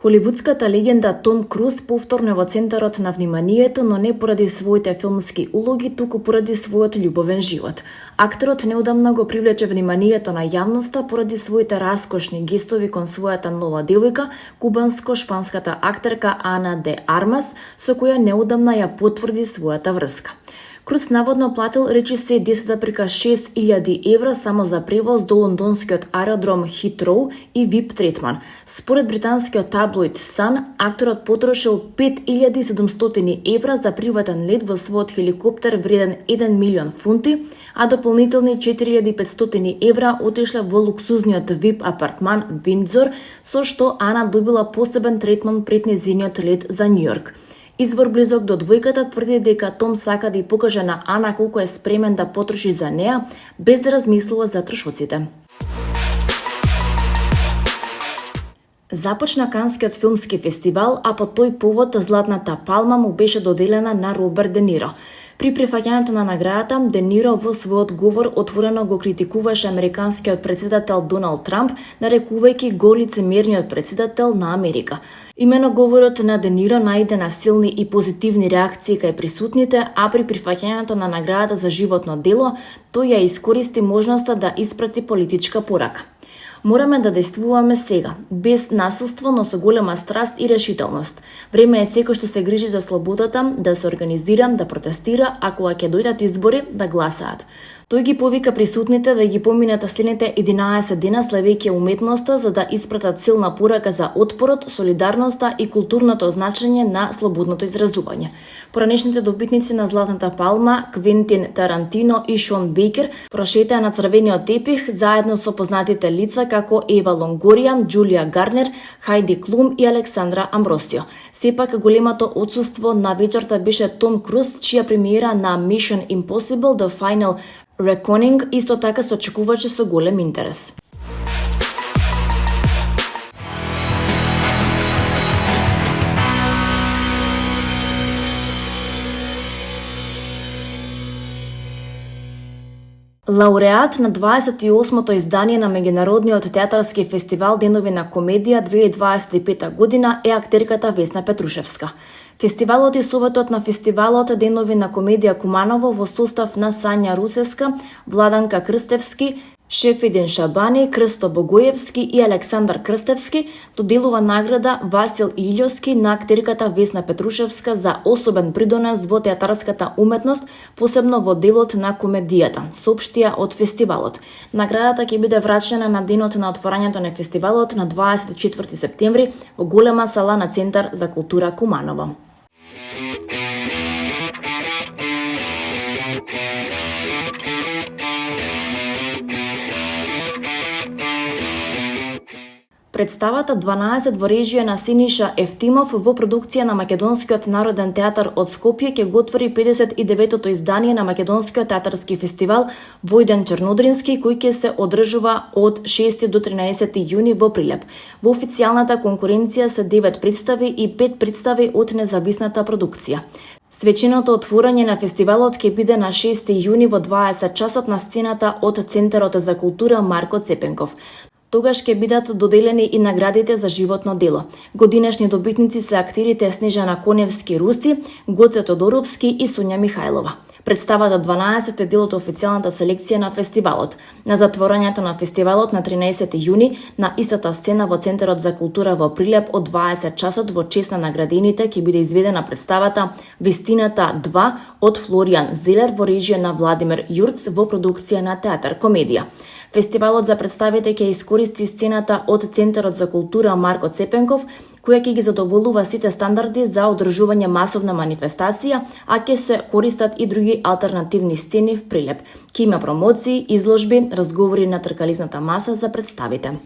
Холивудската легенда Том Круз повторно е во центарот на вниманието, но не поради своите филмски улоги, туку поради својот љубовен живот. Акторот неодамна го привлече вниманието на јавноста поради своите раскошни гестови кон својата нова девојка, кубанско-шпанската актерка Ана де Армас, со која неодамна ја потврди својата врска. Круз наводно платил речиси 10,6 евра само за превоз до лондонскиот аеродром Хитроу и VIP третман. Според британскиот таблоид Sun, акторот потрошил 5.700 евра за приватен лет во својот хеликоптер вреден 1 милион фунти, а дополнителни 4.500 евра отишле во луксузниот VIP апартман Виндзор, со што Ана добила посебен третман пред нејзиниот лет за Њујорк. Извор близок до двојката тврди дека Том сака да ја покаже на Ана колку е спремен да потроши за неа, без да размислува за трошоците. Започна Канскиот филмски фестивал, а по тој повод Златната палма му беше доделена на Роберт Де Ниро. При прифаќањето на наградата, Де Ниро во својот говор отворено го критикуваше американскиот претседател Доналд Трамп, нарекувајќи го лицемерниот претседател на Америка. Имено говорот на Де Ниро најде на силни и позитивни реакции кај присутните, а при прифаќањето на наградата за животно дело, тој ја искористи можноста да испрати политичка порака. Мораме да действуваме сега, без насилство, но со голема страст и решителност. Време е секој што се грижи за слободата да се организира, да протестира, а кога ќе дојдат избори, да гласаат. Тој ги повика присутните да ги поминат следните 11 дена славејќи уметноста за да испратат силна порака за отпорот, солидарноста и културното значење на слободното изразување. Поранешните добитници на Златната палма, Квентин Тарантино и Шон Бейкер, прошетаа на црвениот тепих заедно со познатите лица како Ева Лонгорија, Џулија Гарнер, Хајди Клум и Александра Амбросио. Сепак големото отсуство на вечерта беше Том Круз, чија премиера на Mission Impossible The Final Reckoning исто така се очекуваше со голем интерес. Лауреат на 28-то издание на Меѓународниот театарски фестивал Денови на комедија 2025 година е актерката Весна Петрушевска. Фестивалот и советот на фестивалот Денови на комедија Куманово во состав на Сања Русевска, Владанка Крстевски, Шефидин Шабани, Крсто Богоевски и Александар Крстевски доделува награда Васил Илјовски на актерката Весна Петрушевска за особен придонес во театарската уметност, посебно во делот на комедијата, соопштија од фестивалот. Наградата ќе биде врачена на денот на отворањето на фестивалот на 24 септември во голема сала на Центар за култура Куманово. Представата 12 во режија на Синиша Ефтимов во продукција на Македонскиот народен театар од Скопје ќе го отвори 59-тото издание на Македонскиот театарски фестивал Војден Чернодрински, кој ќе се одржува од 6 до 13 јуни во Прилеп. Во официјалната конкуренција се 9 представи и 5 представи од независната продукција. Свеченото отворање на фестивалот ќе биде на 6 јуни во 20 часот на сцената од Центарот за култура Марко Цепенков. Тогаш ќе бидат доделени и наградите за животно дело. Годинешни добитници се актерите Снежана Коневски Руси, Гоце Тодоровски и Сонја Михајлова. Представата 12 е дел од официјалната селекција на фестивалот. На затворањето на фестивалот на 13 јуни на истата сцена во Центарот за култура во Прилеп од 20 часот во чест на наградените ќе биде изведена представата Вистината 2 од Флоријан Зелер во режија на Владимир Јурц во продукција на театар комедија. Фестивалот за представите ќе искористи сцената од Центарот за култура Марко Цепенков, која ќе ги задоволува сите стандарди за одржување масовна манифестација, а ќе се користат и други алтернативни сцени в Прилеп. Ќе има промоции, изложби, разговори на тркализната маса за представите.